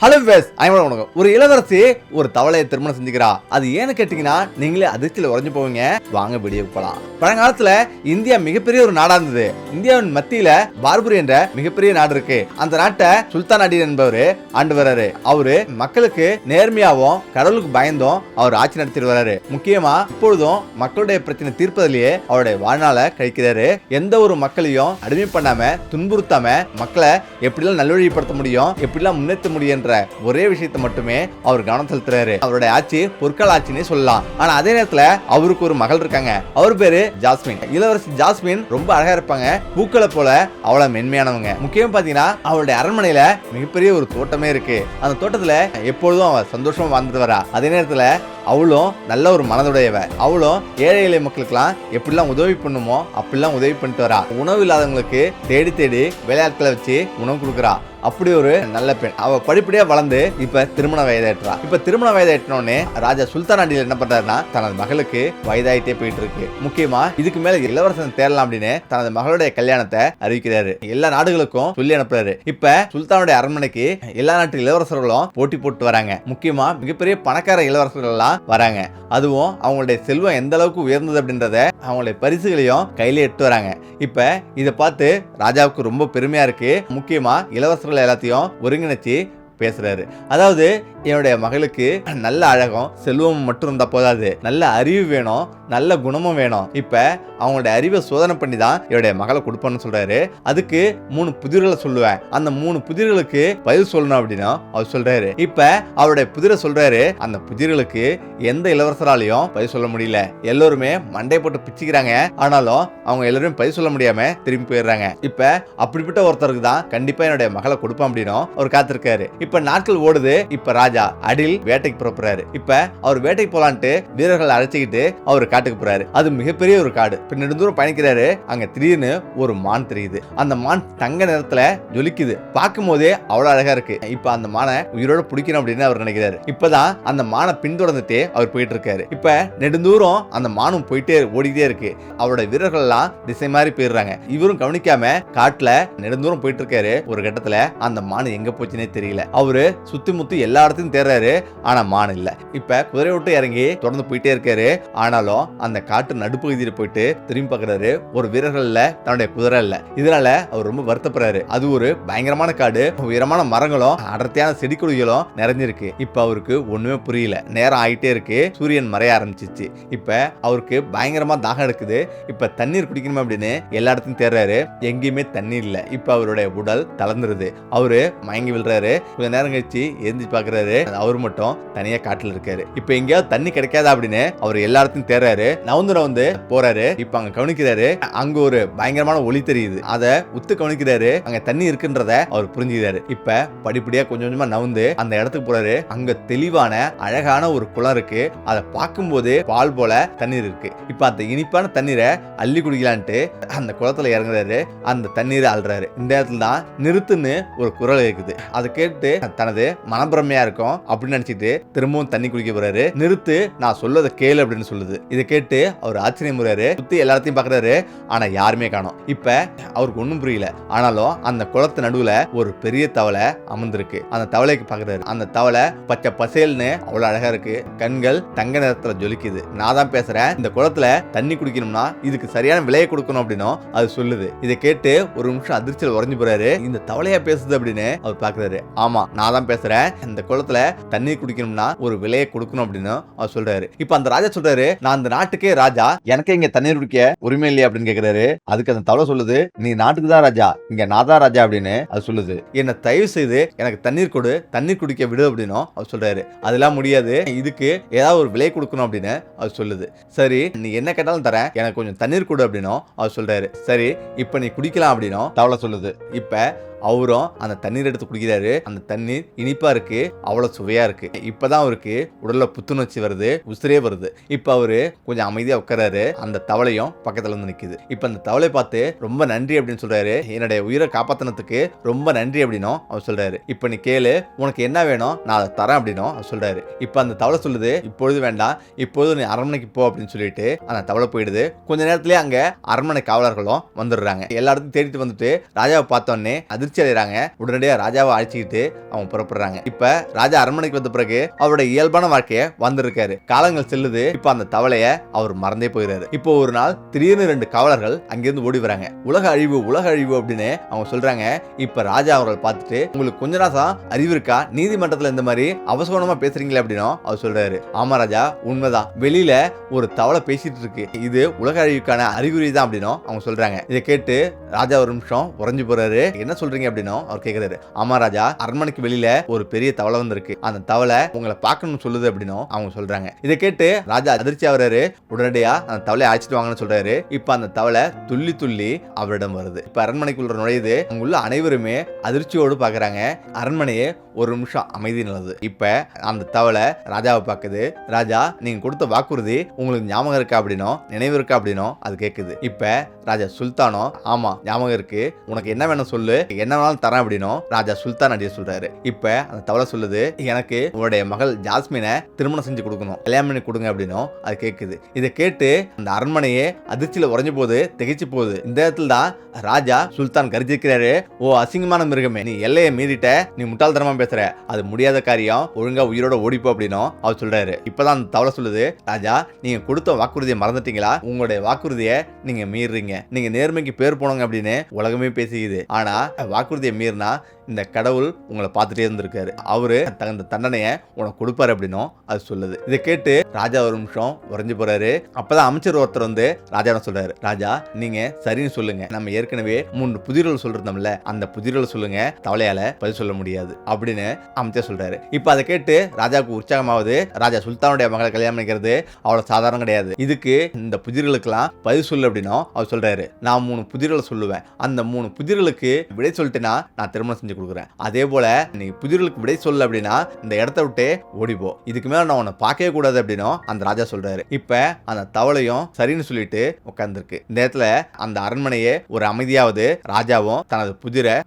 Hello wives, வணக்கம். ஒரு இளவரசி ஒரு தவளையை திருமணம் செஞ்சுக்கிறா. அது ஏன்னு கேட்டீங்கன்னா நீங்களே அதிர்ச்சியில உறைஞ்சு போவீங்க. வாங்க வீடியோக்கு போலாம். பழங்காலத்துல இந்தியா மிகப்பெரிய ஒரு நாடா இருந்தது. இந்தியாவின் மத்தியில பார்பரி என்ற மிகப்பெரிய நாடு இருக்கு. அந்த நாட்டை சுல்தான் அடி என்பவர் ஆண்டு வர்றாரு. அவரு மக்களுக்கு நேர்மையாவும் கடவுளுக்கு பயந்தும் அவர் ஆட்சி நடத்திட்டு வர்றாரு. முக்கியமா இப்பொழுதும் மக்களுடைய பிரச்சனை தீர்ப்பதிலேயே அவருடைய வாழ்நாளை கழிக்கிறாரு. எந்த ஒரு மக்களையும் அடிமை பண்ணாம துன்புறுத்தாம மக்களை எப்படிலாம் நல்வழிப்படுத்த முடியும், எப்படிலாம் முன்னேற்ற முடியும் என்ற ஒரே விஷயத்தை மட்டுமே அவர் கவனம் செலுத்துறாரு. அவருடைய ஆட்சி பொற்கால ஆட்சினே சொல்லலாம். ஆனா அதே நேரத்துல அவருக்கு ஒரு மகள் இருக்காங்க. அவர் பேரு ஜாஸ்மின். இளவரசி ஜாஸ்மின் ரொம்ப அழகா இருப்பாங்க. பூக்களை போல அவ்வளவு மென்மையானவங்க. முக்கியம் பாத்தீங்கன்னா அவருடைய அரண்மனையில மிகப்பெரிய ஒரு தோட்டமே இருக்கு. அந்த தோட்டத்துல எப்பொழுதும் அவர் சந்தோஷமா வாழ்ந்துட்டு வரா. அதே நேரத்துல அவளும் நல்ல ஒரு மனதுடையவ. அவளும் ஏழை எளிய மக்களுக்கெல்லாம் எப்படிலாம் உதவி பண்ணுமோ அப்படிலாம் உதவி பண்ணிட்டு வரா. உணவு இல்லாதவங்களுக்கு தேடி தேடி வேலையாட்களை வச்சு உணவு கொடுக்குறா. அப்படி ஒரு நல்ல பெண். அவ படிப்படியா வளர்ந்து இப்ப திருமண வயதாயிட்டா. இப்ப திருமண வயதாயிட்டோடனே ராஜா சுல்தான் அடியில் என்ன பண்றாருன்னா தனது மகளுக்கு வயதாயிட்டே போயிட்டு இருக்கு. முக்கியமா இதுக்கு மேல இளவரசன் தேரலாம் அப்படின்னு தனது மகளுடைய கல்யாணத்தை அறிவிக்கிறாரு. எல்லா நாடுகளுக்கும் சொல்லி அனுப்புறாரு. இப்ப சுல்தானுடைய அரண்மனைக்கு எல்லா நாட்டு இளவரசர்களும் போட்டி போட்டு வராங்க. முக்கியமா மிகப்பெரிய பணக்கார இளவரசர்கள் எல்லாம் வராங்க. அதுவும் அவங்களுடைய செல்வம் எந்த அளவுக்கு உயர்ந்தது அப்படின்றத அவங்களுடைய பரிசுகளையும் கையில எடுத்து வராங்க. இப்ப இதை பார்த்து ராஜாவுக்கு ரொம்ப பெருமையா இருக்கு. முக்கியமா இளவரசர்கள் எல்லாத்தையும் ஒருங்கிணைச்சு பேசுறாரு. அதாவது என்னுடைய மகளுக்கு நல்ல அழகும் செல்வமும் மட்டும் இருந்தா போதாது, நல்ல அறிவு வேணும், நல்ல குணமும் வேணும். இப்ப அவங்களுடைய அறிவை சோதனை பண்ணி தான் என்னுடைய மகளை கொடுப்பேன்னு சொல்றாரு. அதுக்கு 3 புதிர்களை சொல்லுவேன். அந்த 3 புதிர்களுக்கு பதில் சொல்லணும் அப்படின்னு அவர் சொல்றாரு. இப்ப அவருடைய புதிரை சொல்றாரு. அந்த புதிர்களுக்கு எந்த இளவரசராலையும் பதில் சொல்ல முடியல. எல்லோருமே மண்டை போட்டு பிச்சுக்கிறாங்க. ஆனாலும் அவங்க எல்லாரும் பதில் சொல்ல முடியாம திரும்பி போயிடுறாங்க. இப்ப அப்படிப்பட்ட ஒருத்தருக்கு தான் கண்டிப்பா என்னுடைய மகளை கொடுப்பேன் அப்படின்னு அவர் காத்திருக்காரு. இப்ப நாட்கள் ஓடுது. இப்ப ராஜா அடில் வேட்டைக்கு புறப்படுறாரு. இப்ப அவர் வேட்டைக்கு போலான்ட்டு வீரர்கள் அழைச்சிக்கிட்டு அவர் காட்டுக்கு போறாரு. அது மிகப்பெரிய ஒரு காடு. நெடுந்தூரம் பயணிக்கிறாரு. அங்க திடீர்னு ஒரு மான் தெரியுது. அந்த மான் தங்க நிறத்துல ஜொலிக்குது. பார்க்கும் போதே அவ்வளவு அழகா இருக்கு. இப்ப அந்த மானை உயிரோட பிடிக்கணும் அப்படின்னு அவர் நினைக்கிறாரு. இப்பதான் அந்த மானை பின்தொடர்ந்துட்டே அவர் போயிட்டு இருக்காரு. இப்ப நெடுந்தூரம் அந்த மானும் போயிட்டே ஓடிட்டே இருக்கு. அவரோட வீரர்கள் எல்லாம் திசை மாதிரி போயிடுறாங்க. இவரும் கவனிக்காம காட்டுல நெடுந்தூரம் போயிட்டு இருக்காரு. ஒரு கட்டத்துல அந்த மான் எங்க போச்சுன்னே தெரியல. அவரு சுத்தி முத்தி எல்லா இடத்தையும் தேர்றாரு. ஆனா மான் இல்ல. இப்ப குதிரை விட்டு இறங்கி தொடர்ந்து போயிட்டே இருக்காரு. ஆனாலும் அந்த காட்டு நடுப்பகுதியில போயிட்டு திரும்பி பார்க்கறாரு. ஒரு வீரர்கள் இல்ல, தன்னுடைய குதிரை இல்ல. இதனால அவர் ரொம்ப வருத்தப்படுறாரு. அது ஒரு பயங்கரமான காடு. உயரமான மரங்களும் அடர்த்தியான செடி கொடிகளும் நிறைஞ்சிருக்கு. இப்ப அவருக்கு ஒண்ணுமே புரியல. நேரம் ஆயிட்டே இருக்கு. சூரியன் மறைய ஆரம்பிச்சிச்சு. இப்ப அவருக்கு பயங்கரமா தாகம் எடுக்குது. இப்ப தண்ணீர் குடிக்கணுமா அப்படின்னு எல்லா இடத்தையும் தேர்றாரு. எங்கேயுமே தண்ணீர் இல்ல. இப்ப அவருடைய உடல் தளர்ந்துருது. அவரு மயங்கி விழுறாரு. கொஞ்ச நேரம் கழிச்சு எரிஞ்சு பாக்குறாரு. அவர் மட்டும் தனியா காட்டுல இருக்காரு. இப்ப எங்கேயாவது தண்ணி கிடைக்காதா அப்படின்னு அவர் எல்லா இடத்தையும் தேர்றாரு. நவுந்து போறாரு. இப்ப அங்க கவனிக்கிறாரு. அங்க ஒரு பயங்கரமான ஒளி தெரியுது. அத உத்து கவனிக்கிறாரு. அங்க தண்ணி இருக்குன்றத அவர் புரிஞ்சுக்கிறாரு. இப்ப படிப்படியா கொஞ்சம் கொஞ்சமா நவுந்து அந்த இடத்துக்கு போறாரு. அங்க தெளிவான அழகான ஒரு குளம் இருக்கு. அதை பார்க்கும் போது பால் போல தண்ணீர் இருக்கு. இப்ப அந்த இனிப்பான தண்ணீரை அள்ளி குடிக்கலான்ட்டு அந்த குளத்துல இறங்குறாரு. அந்த தண்ணீரை அள்ளுறாரு. இந்த இடத்துல தான் நிறுத்துன்னு ஒரு குரல் இருக்குது. அதை கேட்டு தனது மனப்பிரமையா இருக்கும் அப்படின்னு நினைச்சிட்டு திரும்பவும் தண்ணி குடிக்க போறாரு. நிறுத்து, நான் சொல்லதை கேளு அப்படின்னு சொல்லுது. இதை கேட்டு அவர் ஆச்சரியம் முறாரு. சுத்தி எல்லாத்தையும் பாக்குறாரு. ஆனா யாருமே காணோம். இப்ப அவருக்கு ஒண்ணும் புரியல. ஆனாலும் அந்த குளத்து நடுவுல ஒரு பெரிய தவளை அமர்ந்திருக்கு. அந்த தவளைக்கு பாக்குறாரு. அந்த தவளை பச்சை பசேல்னு அவ்வளவு அழகா இருக்கு. கண்கள் தங்க நிறத்துல ஜொலிக்குது. நான் தான் பேசுறேன். இந்த குளத்துல தண்ணி குடிக்கணும்னா இதுக்கு சரியான விலையை கொடுக்கணும் அப்படின்னு அது சொல்லுது. இதை கேட்டு ஒரு நிமிஷம் அதிர்ச்சியில் உறைஞ்சு போறாரு. இந்த தவளையா பேசுது அப்படின்னு அவர் பாக்குறாரு. ஆமா, நான் தான் பேசுறேன். இந்த குளத்துல தண்ணி குடிக்கணும்னா ஒரு விலையை கொடுக்கணும் அப்படின்னு அவர் சொல்றாரு. இப்ப அந்த ராஜா சொல்றாரு, நான் அந்த நாட்டுக்கே ராஜா, எனக்கு இங்க தண்ணீர் குடிக்க உரிமை இல்லையா அப்படின்னு கேக்குறாரு. அதுக்கு அந்த தவளை சொல்லுது, நீ நாட்டுக்கு தான் ராஜா, இங்க நான் தான் ராஜா அப்படின்னு அது சொல்லுது. என்ன தயவு செய்து எனக்கு தண்ணீர் கொடு, தண்ணீர் குடிக்க விடு அப்படின்னு அவர் சொல்றாரு. அதெல்லாம் முடியாது, இதுக்கு ஏதாவது ஒரு விலை கொடுக்கணும் அப்படின்னு அவர் சொல்லுது. சரி, நீ என்ன கேட்டாலும் தரேன், எனக்கு கொஞ்சம் தண்ணீர் கொடு அப்படின்னும் அவர் சொல்றாரு. சரி, இப்ப நீ குடிக்கலாம் அப்படின்னும் தவளை சொல்லுது. இப்ப அவரும் அந்த தண்ணீர் எடுத்து குடிக்கிறாரு. அந்த தண்ணீர் இனிப்பா இருக்கு, அவ்வளவு சுவையா இருக்கு. இப்பதான் அவருக்கு உடல்ல புத்துணர்ச்சி வருது, உசிரே வருது. இப்ப அவரு கொஞ்சம் அமைதியா உட்காராரு. அந்த தவளையும் பக்கத்துல வந்து நிக்குது. இப்ப அந்த தவளை பார்த்து ரொம்ப நன்றி அப்படின்னு சொல்றாரு. என்னுடைய உயிரை காப்பாத்தினதுக்கு ரொம்ப நன்றி அப்படின்னும் அவர் சொல்றாரு. இப்ப நீ கேளு, உனக்கு என்ன வேணும் நான் அதை தரேன் அப்படின்னும் அவர் சொல்றாரு. இப்ப அந்த தவளை சொல்லுது, இப்பொழுது வேண்டாம், இப்பொழுது நீ அரண்மனைக்கு போ அப்படின்னு சொல்லிட்டு அந்த தவளை போயிடுது. கொஞ்ச நேரத்திலேயே அங்க அரண்மனை காவலர்களும் வந்துடுறாங்க. எல்லா இடத்தையும் தேடிட்டு வந்துட்டு ராஜாவை பார்த்தோன்னே அதிர்ச்சி அதிர்ச்சி அடைறாங்க. உடனடியா ராஜாவை அழைச்சிக்கிட்டு அவங்க புறப்படுறாங்க. இப்ப ராஜா அரண்மனைக்கு வந்த பிறகு அவரோட இயல்பான வாழ்க்கைய வந்திருக்காரு. காலங்கள் செல்லுது. இப்ப அந்த தவளைய அவர் மறந்தே போயிறாரு. இப்போ ஒரு நாள் திடீர்னு 2 காவலர்கள் அங்கிருந்து ஓடி வராங்க. உலக அழிவு அப்படின்னு அவங்க சொல்றாங்க. இப்ப ராஜா அவர்கள் பார்த்துட்டு, உங்களுக்கு கொஞ்ச நாசம் அறிவு இருக்கா? நீதிமன்றத்துல இந்த மாதிரி அவசரமா பேசுறீங்களே அப்படின்னு அவர் சொல்றாரு. ஆமா ராஜா, உண்மைதான். வெளியில ஒரு தவளை பேசிட்டு இருக்கு. இது உலக அழிவுக்கான அறிகுறி தான் அப்படின்னு அவங்க சொல்றாங்க. இதை கேட்டு ராஜா ஒரு நிமிஷம் உறைஞ்சு போறாரு. என்ன சொல்றீங்க அப்படின்னு அவர் கேக்குறாரு. ஆமா ராஜா, அரண்மனைக்கு வெளியில ஒரு பெரிய தவளை வந்திருக்கு. அந்த தவளை உங்களை பார்க்கணும்னு சொல்லுது அப்படின்னு அவங்க சொல்றாங்க. இதை கேட்டு ராஜா அதிர்ச்சி ஆகுறாரு. உடனடியா அந்த தவளையை அழைச்சிட்டு வாங்கன்னு சொல்றாரு. இப்ப அந்த தவளை துள்ளி துள்ளி அவரிடம் வருது. இப்ப அரண்மனைக்குள்ள நுழையுது. அங்குள்ள அனைவருமே அதிர்ச்சியோடு பாக்குறாங்க. அரண்மனையே ஒரு நிமிஷம் அமைதி நிலவுது. இப்ப அந்த தவளை ராஜாவை பார்க்குது. ராஜா, நீங்க கொடுத்த வாக்குறுதி உங்களுக்கு ஞாபகம் இருக்கா அப்படின்னோ, நினைவு இருக்கா அப்படின்னோ அது கேக்குது. இப்ப ராஜா சுல்தானோ, ஆமா ஞாபகம் இருக்கு, உனக்கு என்ன வேணும் சொல்லு, என்ன வேணாலும் தரேன் அப்படின்னோ ராஜா சுல்தான் அடிய சொல்றாரு. இப்ப அந்த தவளை சொல்லுது, எனக்கு உங்களுடைய மகள் ஜாஸ்மினை திருமணம் செஞ்சு கொடுக்கணும், கல்யாணம் பண்ணி கொடுங்க அப்படின்னோ அது கேக்குது. இதை கேட்டு அந்த அரண்மனையே அதிர்ச்சியில உறைஞ்சு போகுது, திகைச்சு போகுது. இந்த இடத்துல தான் ராஜா சுல்தான் கருதிக்கிறாரு. ஓ அசிங்கமான மிருகமே, நீ எல்லையை மீறிட்ட, நீ முட்டாள்தனமா பேசுற, அது முடியாத காரியம், ஒழுங்கா உயிரோட ஓடிப்போ அப்படின்னு அவர் சொல்றாரு. இப்பதான் அந்த தவளை சொல்லுது, ராஜா நீங்க கொடுத்த வாக்குறுதியை மறந்துட்டீங்களா? உங்களுடைய வாக்குறுதியை நீங்க மீறுறீங்க, நீங்க நேர்மைக்கு பேர் போனவங்க அப்படின்னு உலகமே பேசிக்குது. ஆனா வாக்குறுதியை மீறினா இந்த கடவுள் உங்களை பார்த்துட்டே இருந்திருக்காரு, அவரு தகுந்த தண்டனையை உனக்கு கொடுப்பாரு அப்படின்னும் அது சொல்லுது. இதை கேட்டு ராஜா ஒரு நிமிஷம் உறைஞ்சு போறாரு. அப்பதான் அமைச்சர் ஒருத்தர் வந்து ராஜாவை சொல்றாரு, ராஜா நீங்க சரின்னு சொல்லுங்க, நம்ம ஏற்கனவே 3 புதிர்கள் சொல்றோம்ல, அந்த புதிர்கள் சொல்லுங்க, தவளையால பதில் சொல்ல முடியாது அப்படின்னு அமைச்சர் சொல்றாரு. இப்ப அதை கேட்டு ராஜாவுக்கு உற்சாகமாவது. ராஜா சுல்தானுடைய மகளை கல்யாணம் பண்ணிக்கிறது அவ்வளவு சாதாரணம் கிடையாது. இதுக்கு இந்த புதிர்களுக்கெல்லாம் பதில் சொல்லு அப்படின்னும் அவர் சொல்றாரு. நான் 3 புதிர்களை சொல்லுவேன், அந்த 3 புதிர்களுக்கு விடை சொல்லிட்டேன்னா நான் திருமணம் செஞ்சு கொடுக்குறேன். அதே போல நீ புதிர்களுக்கு விடை சொல்ல அப்படின்னா இந்த இடத்த விட்டு ஓடிப்போ, இதுக்கு மேல நான் உன்னை பார்க்கவே கூடாது அப்படின்னு அந்த ராஜா சொல்றாரு. இப்ப அந்த தவளையும் சரின்னு சொல்லிட்டு உட்கார்ந்துருக்கு. இந்த இடத்துல அந்த அரண்மனையே ஒரு அமைதியாவது. ராஜாவும் தனது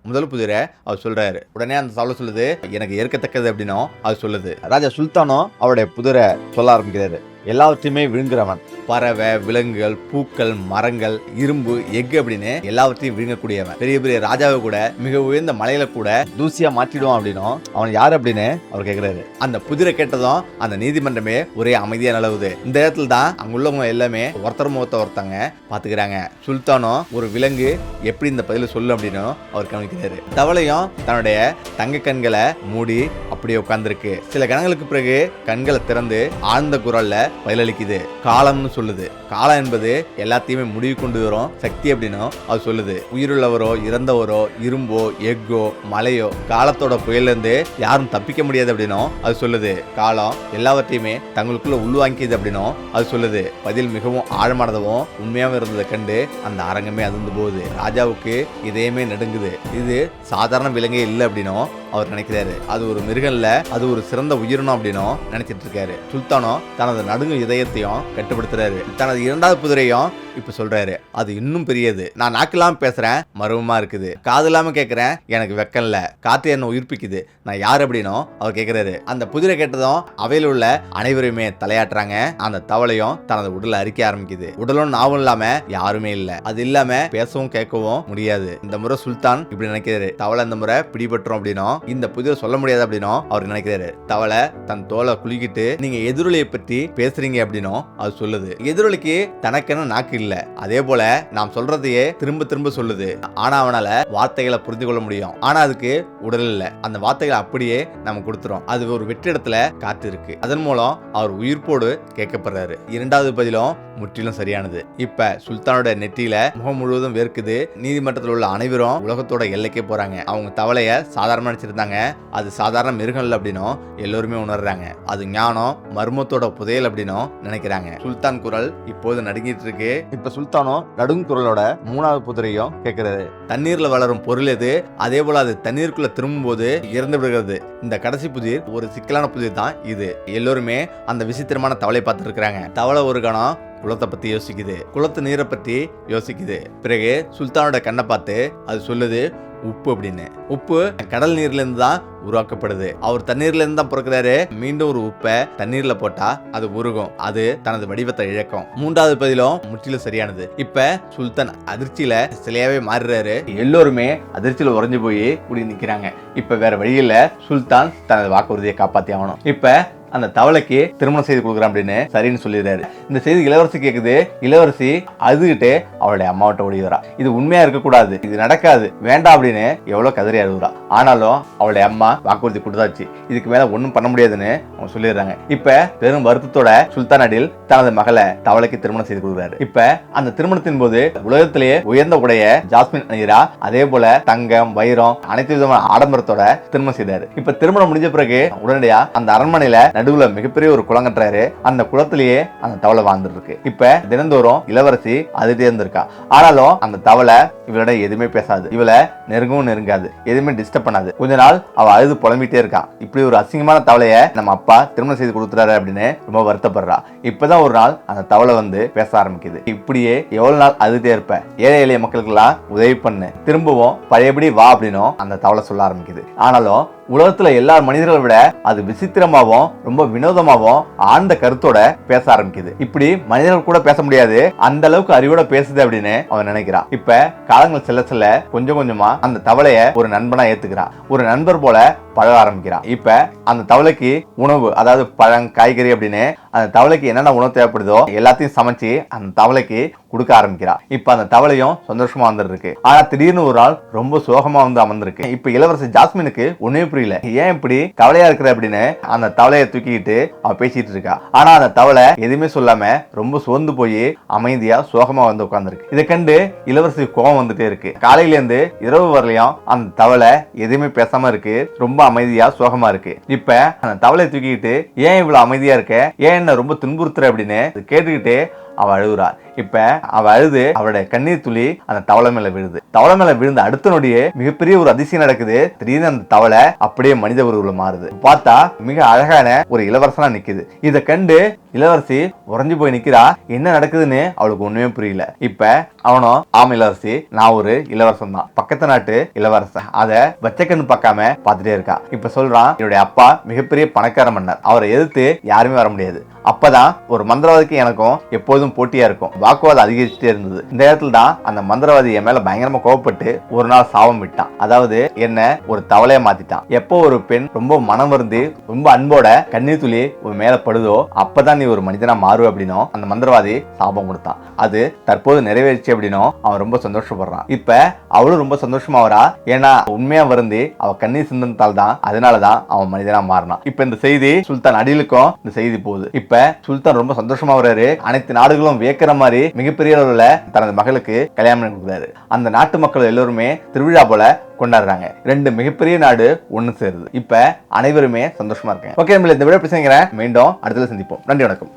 முதல் புதிரை அவர் சொல்றாரு. உடனே அந்த தவளை சொல்லுது, எனக்கு ஏற்கத்தக்கது அப்படின்னும் அது சொல்லுது. ராஜா சுல்தானும் அவருடைய புதிரை சொல்ல ஆரம்பிக்கிறாரு. எல்லாவற்றையுமே விழுங்குறவன், பறவை, விலங்குகள், பூக்கள், மரங்கள், இரும்பு, எஃகு அப்படின்னு எல்லாவற்றையும் விழுங்கக்கூடியவன். பெரிய பெரிய ராஜாவை கூட மிக உயர்ந்த மலையில கூட தூசியா மாற்றிடுவான் அப்படின்னும் அவன் யாரு அப்படின்னு அவர் கேட்கிறாரு. அந்த புதிரை கேட்டதும் அந்த நீதிமன்றமே ஒரே அமைதியா நிலவுது. இந்த இடத்துல தான் அங்குள்ளவங்க எல்லாமே ஒருத்தர் முகத்தை ஒருத்தங்க பாத்துக்கிறாங்க. சுல்தானும் ஒரு விலங்கு எப்படி இந்த பதில சொல்லு அப்படின்னு அவர் கவனிக்கிறாரு. தவளையும் தன்னுடைய தங்க கண்களை மூடி அப்படியே உட்கார்ந்துருக்கு. சில கணங்களுக்கு பிறகு கண்களை திறந்து ஆழ்ந்த குரல்ல பதிலளிக்குது. காலம்னு சொல்லுது. காலம் என்பது எல்லாத்தையுமே முடிவு கொண்டு வரும் சக்தி அப்படின்னு அது சொல்லுது. உயிருள்ளவரோ இறந்தவரோ இரும்போ எஃகோ மலையோ காலத்தோட புயல்ல இருந்து யாரும் தப்பிக்க முடியாது அப்படின்னும் அது சொல்லுது. காலம் எல்லாவற்றையுமே தங்களுக்குள்ள உள்வாங்கியது அப்படின்னும் அது சொல்லுது. பதில் மிகவும் ஆழமானதவும் உண்மையாகவும் இருந்ததை கண்டு அந்த அரங்கமே அதிர்ந்து போகுது. ராஜாவுக்கு இதயமே நடுங்குது. இது சாதாரண விலங்கே இல்லை அப்படின்னும் அவர் நினைக்கிறாரு. அது ஒரு மிருகம் இல்ல, அது ஒரு சிறந்த உயிரினம் அப்படின்னும் நினைச்சிட்டு இருக்காரு. சுல்தானும் தனது நடுங்கும் இதயத்தையும் கட்டுப்படுத்துறாரு. தனது 2வது புதிரையும் இப்ப சொல்றாரு, அது இன்னும் பெரியது. நான் நாக்கில்லாம பேசுறேன், மர்மமா இருக்குது. காது இல்லாம கேட்கிறேன், எனக்கு வெக்கம் இல்ல. காத்து என்ன உயிர்ப்பிக்குது, நான் யார் அப்படின்னும் அவர் கேட்கிறாரு. அந்த புதிரை கேட்டதும் அவையில் உள்ள அனைவருமே தலையாட்டுறாங்க. அந்த தவளையும் தனது உடலை அரிக்க ஆரம்பிக்குது. உடலும் நாவும் இல்லாம யாருமே இல்ல. அது இல்லாம பேசவும் கேட்கவும் முடியாது. இந்த முறை சுல்தான் இப்படி நினைக்கிறாரு. தவளை இந்த முறை பிடிபட்டுரும் அப்படின்னும் இந்த புதிரை சொல்ல முடியாது அப்படின்னும் அவர் நினைக்கிறாரு. தவளை தன் தோலை குலுக்கிட்டு, நீங்க எதிரொலியை பற்றி பேசுறீங்க அப்படின்னும் அது சொல்லுது. எதிரொலிக்கு தனக்கென நாக்கு இல்ல, அதே போல நாம் சொல்றதையே திரும்ப திரும்ப சொல்லுது. ஆனா அவனால வார்த்தைகளை புரிந்து கொள்ள முடியும், ஆனா அதுக்கு உடல் இல்ல. அந்த வார்த்தைகளை அப்படியே நம்ம கொடுத்துறோம். அது ஒரு வெற்றிடத்துல காத்து இருக்கு. அதன் மூலம் அவர் உயிர்ப்போடு கேட்கப்படுறாரு. 2வது பதிலும் முற்றிலும் சரியானது. இப்ப சுல்தானோட நெற்றியில முகம் முழுவதும் வேர்க்குது. நீதிமன்றத்தில் உள்ள அனைவரும் உலகத்தோட எல்லைக்கே போறாங்க. அவங்க தவளைய சாதாரண நினைச்சிருந்தாங்க, அது சாதாரண மிருகம் இல்லை அப்படின்னும் எல்லோருமே உணர்றாங்க. அது ஞானம் மர்மத்தோட புதையல் அப்படின்னும் நினைக்கிறாங்க. சுல்தான் குரல் இப்போது நடுங்கிட்டு இருக்கு. இப்ப சுல்தானும் நடுங்கும் குரலோட 3வது புதிரையும் கேட்கிறாரு. தண்ணீர்ல வளரும் பொருள் எது, அதே போல அது தண்ணீருக்குள்ள திரும்பும் போது இறந்து விடுகிறது. இந்த கடைசி புதிர் ஒரு சிக்கலான புதிர் தான் இது. எல்லோருமே அந்த விசித்திரமான தவளை பார்த்து இருக்கிறாங்க. தவளை ஒரு கணம் குளத்தை பத்தி யோசிக்குது, குளத்து நீரை பத்தி யோசிக்குது. பிறகு சுல்தானோட கண்ணை பார்த்து அது சொல்லுது, உப்பு அப்படின்னு. உப்பு கடல் நீர்ல இருந்து தான் உருவாக்கப்படுது. அவர் தண்ணீர்ல இருந்து தான் பிறக்கிறாரு. மீண்டும் ஒரு உப்பை தண்ணீர்ல போட்டா அது உருகும், அது தனது வடிவத்தை இழக்கும். மூன்றாவது பதிலும் முற்றிலும் சரியானது. இப்ப சுல்தான் அதிர்ச்சியில சிலையாவே மாறுறாரு. எல்லோருமே அதிர்ச்சியில உறைஞ்சு போய் கூடி நிக்கிறாங்க. இப்ப வேற வழியில சுல்தான் தனது வாக்குறுதியை காப்பாத்தி ஆகணும். இப்ப அந்த தவளைக்கு திருமணம் செய்து கொடுக்குறான் அப்படின்னு சரின்னு சொல்லிடுறாரு. இந்த செய்தி இளவரசி கேக்குது. இளவரசி அழுதுகிட்டு அவளுடைய அம்மாவிட்ட ஓடி வரா. இது உண்மையா இருக்கக்கூடாது, இது நடக்காது, வேண்டாம் அப்படின்னு எவ்வளவு கதறி அழுகுறா. ஆனாலும் அவளுடைய அம்மா வாக்குறுதி கொடுத்தாச்சு, இதுக்கு மேல ஒன்னும் பண்ண முடியாதுன்னு அவங்க சொல்லிடுறாங்க. இப்ப பெரும் வருத்தத்தோட சுல்தான் அடில் தனது மகளை தவளைக்கு திருமணம் செய்து கொடுக்குறாரு. இப்ப அந்த திருமணத்தின் போது உலகத்திலேயே உயர்ந்த உடைய ஜாஸ்மின் அணிகிறா. அதே போல தங்கம், வைரம், அனைத்து விதமான ஆடம்பரத்தோட திருமணம் செய்தாரு. இப்ப திருமணம் முடிஞ்ச பிறகு உடனடியா அந்த அரண்மனையில நடுவுல மிகப்பெரிய ஒரு குளம் கட்டுறாரு. அந்த குளத்திலேயே அந்த தவளை வாழ்ந்துட்டு இருக்கு. இப்ப தினந்தோறும் இளவரசி அதுட்டே இருந்திருக்கா. ஆனாலும் அந்த தவளை இவளோட எதுவுமே பேசாது, இவளை நெருங்கவும் நெருங்காது, எதுவுமே டிஸ்டர்ப் பண்ணாது. கொஞ்ச நாள் அவ அழுது புலம்பிட்டே இருக்கான். இப்படி ஒரு அசிங்கமான தவளைய நம்ம அப்பா திருமணம் செய்து கொடுத்துறாரு அப்படின்னு ரொம்ப வருத்தப்படுறா. இப்பதான் ஒரு நாள் அந்த தவளை வந்து பேச ஆரம்பிக்குது. இப்படியே எவ்வளவு நாள் அழுதே இருப்ப, ஏழை எளிய மக்களுக்கு எல்லாம் உதவி பண்ணு, திரும்பவும் பழையபடி வா அப்படின்னும் அந்த தவளை சொல்ல ஆரம்பிக்குது. ஆனாலும் உலகத்துல எல்லா மனிதர்களை விட அது விசித்திரமாவும் ரொம்ப வினோதமாவும் ஆழ்ந்த கருத்தோட பேச ஆரம்பிக்குது. இப்படி மனிதர்கள் கூட பேச முடியாது, அந்த அளவுக்கு அறிவோட பேசுது அப்படின்னு அவன் நினைக்கிறான். இப்ப காலங்கள் செல்ல செல்ல கொஞ்சம் கொஞ்சமா அந்த தவளைய ஒரு நண்பனா ஏத்துக்கிறான். ஒரு நண்பர் போல பழக ஆரம்பிக்கிறான். இப்ப அந்த தவளைக்கு உணவு, அதாவது பழம், காய்கறி அப்படின்னு அந்த தவளைக்கு என்னென்ன உணவு தேவைப்படுதோ எல்லாத்தையும் சமைச்சு அந்த தவளைக்கு கொடுக்க ஆரம்பிக்கிறான். இப்ப அந்த தவளையும் சந்தோஷமா வந்துருக்கு. ஆனா திடீர்னு ஒரு நாள் ரொம்ப சோகமா வந்து அமர்ந்திருக்கு. இப்ப இளவரசி ஜாஸ்மினுக்கு ஒண்ணுமே புரியல, ஏன் இப்படி கவலையா இருக்கிற அப்படின்னு அந்த தவளையை தூக்கிட்டு அவ பேசிட்டு இருக்கா. ஆனா அந்த தவளை எதுவுமே சொல்லாம ரொம்ப சோர்ந்து போய் அமைதியா சோகமா வந்து உட்கார்ந்துருக்கு. இதை கண்டு இளவரசி கோபம் வந்துட்டே இருக்கு. காலையில இருந்து இரவு வரலையும் அந்த தவளை எதுவுமே பேசாம இருக்கு, ரொம்ப அமைதியா சோகமா இருக்கு. இப்ப அந்த தவளை தூக்கிட்டு ஏன் இவ்வளவு அமைதியா இருக்க, ஏன் என்ன ரொம்ப துன்புறுத்துற அப்படின்னு கேட்டுக்கிட்டு அவ அழுகுறா. இப்ப அவ அழுது அவளுடைய கண்ணீர் துளி அந்த தவளை மேல விழுது. தவளை மேல விழுந்த அடுத்த நொடியே மிகப்பெரிய ஒரு அதிசயம் நடக்குது. திடீர்னு அந்த தவளை அப்படியே மனித உருவ மாறுது. பார்த்தா மிக அழகான ஒரு இளவரசனா நிக்குது. இதை கண்டு இளவரசி உறைஞ்சு போய் நிக்கிறா. என்ன நடக்குதுன்னு அவளுக்கு ஒண்ணுமே புரியல. இப்ப அவனும், ஆமா இளவரசி, நான் ஒரு இளவரசன் தான், பக்கத்து நாட்டு இளவரசன், அத வச்சக்கண்ணு பார்க்காம பாத்துட்டே இருக்கா. இப்ப சொல்றான், என்னுடைய அப்பா மிகப்பெரிய பணக்கார மன்னர், அவரை எதிர்த்து யாருமே வர முடியாது. அப்பதான் ஒரு மந்திரவாதிக்கு எனக்கும் எப்போதும் போட்டியா இருக்கும். வாக்குவாதம் அதிகரிச்சுட்டே இருந்தது. இந்த இடத்துல தான் அந்த மந்திரவாதி என் மேல பயங்கரமா கோவப்பட்டு ஒரு நாள் சாபம் விட்டான். அதாவது என்ன ஒரு தவளைய மாத்திட்டான். எப்போ ஒரு பெண் ரொம்ப மனம் வருந்தி ரொம்ப அன்போட கண்ணீர் துளி ஒரு மேல படுதோ அப்பதான் நீ ஒரு மனிதனா மாறு அப்படின்னும் அந்த மந்திரவாதி சாபம் கொடுத்தான். அது தற்போது நிறைவேறிச்சு அப்படின்னும் அவன் ரொம்ப சந்தோஷப்படுறான். இப்ப அவளும் ரொம்ப சந்தோஷமா வரா. ஏன்னா உண்மையா வருந்தி அவ கண்ணீர் சிந்தனத்தால் தான், அதனாலதான் அவன் மனிதனா மாறினான். இப்ப இந்த செய்தி சுல்தான் அடிலுக்கும் இந்த செய்தி போகுது. இப்ப சுல்தான் ரொம்ப சந்தோஷமா வர்றாரு. அனைத்து நாடுகளும் வியக்கிற மாதிரி மிகப்பெரிய அளவுல தனது மகளுக்கு கல்யாணம் பண்ணி கொடுக்குறாரு. அந்த நாட்டு மக்கள் எல்லோருமே திருவிழா போல கொண்டாடுறாங்க. ரெண்டு மிகப்பெரிய நாடு ஒண்ணு சேருது. இப்ப அனைவருமே சந்தோஷமா இருக்காங்க. ஓகே, இந்த விட பேசுகிறேன். மீண்டும் அடுத்த சந்திப்போம். நன்றி, வணக்கம்.